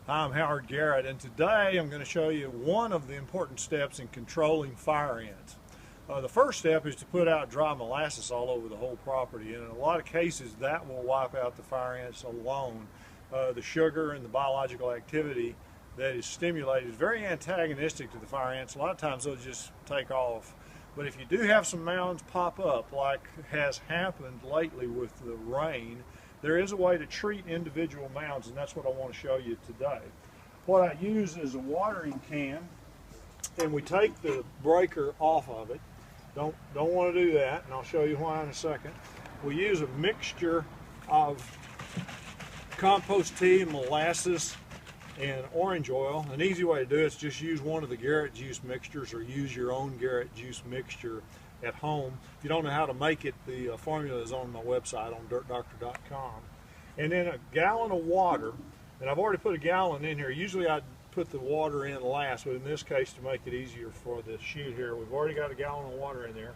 I'm Howard Garrett, and today I'm going to show you one of the important steps in controlling fire ants. The first step is to put out dry molasses all over the whole property, and in a lot of cases that will wipe out the fire ants alone. The sugar and the biological activity that is stimulated is very antagonistic to the fire ants. A lot of times they'll just take off. But if you do have some mounds pop up, like has happened lately with the rain, there is a way to treat individual mounds, and that's what I want to show you today. What I use is a watering can, and we take the breaker off of it. Don't want to do that, and I'll show you why in a second. We use a mixture of compost tea and molasses and orange oil. An easy way to do it is just use one of the Garrett juice mixtures, or use your own Garrett juice mixture at home. If you don't know how to make it, the formula is on my website on dirtdoctor.com. And then a gallon of water, and I've already put a gallon in here. Usually I'd put the water in last, but in this case, to make it easier for the shoot here, we've already got a gallon of water in there.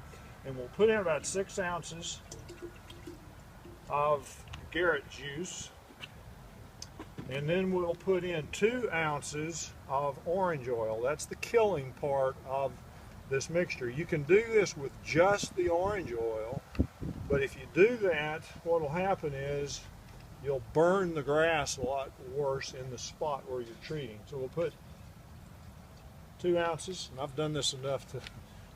And we'll put in about 6 ounces of Garrett juice. And then we'll put in 2 ounces of orange oil. That's the killing part of this mixture. You can do this with just the orange oil, but if you do that, what will happen is you'll burn the grass a lot worse in the spot where you're treating. So we'll put 2 ounces, and I've done this enough to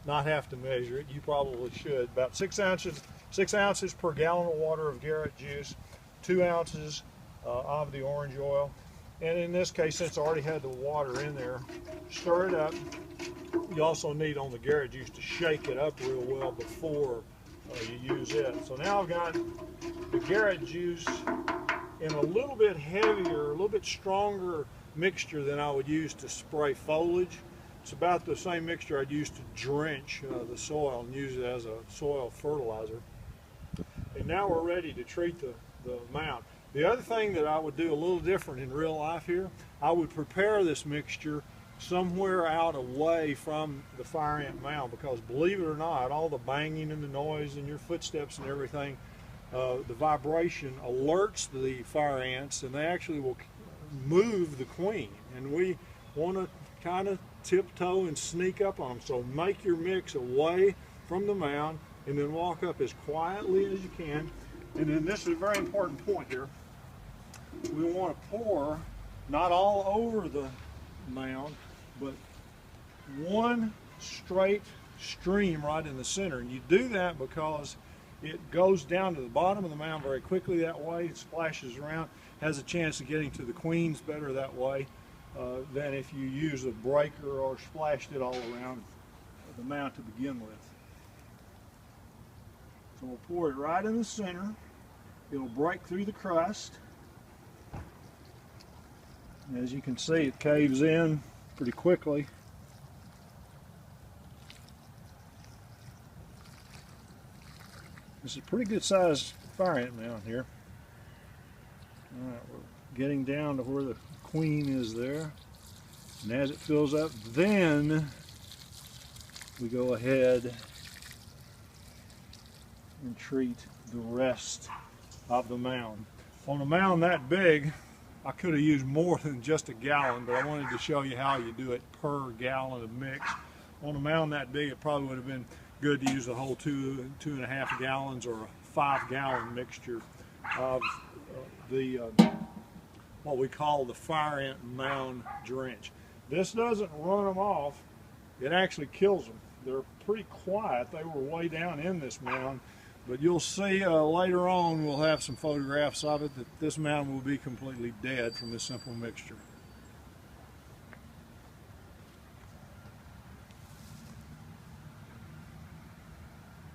not have to measure it. You probably should. About 6 ounces per gallon of water of Garrett juice, 2 ounces of the orange oil. And in this case, since I already had the water in there, stir it up. You also need on the Garrett juice to shake it up real well before you use it. So now I've got the Garrett juice in a little bit heavier, a little bit stronger mixture than I would use to spray foliage. It's about the same mixture I'd use to drench the soil and use it as a soil fertilizer. And now we're ready to treat the mound. The other thing that I would do a little different in real life here, I would prepare this mixture somewhere out away from the fire ant mound, because believe it or not, all the banging and the noise and your footsteps and everything, the vibration alerts the fire ants, and they actually will move the queen, and we want to kind of tiptoe and sneak up on them. So make your mix away from the mound and then walk up as quietly as you can. And then this is a very important point here. We want to pour not all over the mound, but one straight stream right in the center. And you do that because it goes down to the bottom of the mound very quickly that way. It splashes around, has a chance of getting to the queens better that way than if you use a breaker or splashed it all around the mound to begin with. So we'll pour it right in the center. It'll break through the crust. As you can see, it caves in pretty quickly. This is a pretty good sized fire ant mound here. Alright, we're getting down to where the queen is there. And as it fills up, then we go ahead and treat the rest of the mound. On a mound that big, I could have used more than just a gallon, but I wanted to show you how you do it per gallon of mix. On a mound that big, it probably would have been good to use the whole 2.5 gallons or a 5-gallon mixture of the what we call the fire ant mound drench. This doesn't run them off, it actually kills them. They're pretty quiet. They were way down in this mound, but you'll see later on, we'll have some photographs of it, that this mound will be completely dead from this simple mixture.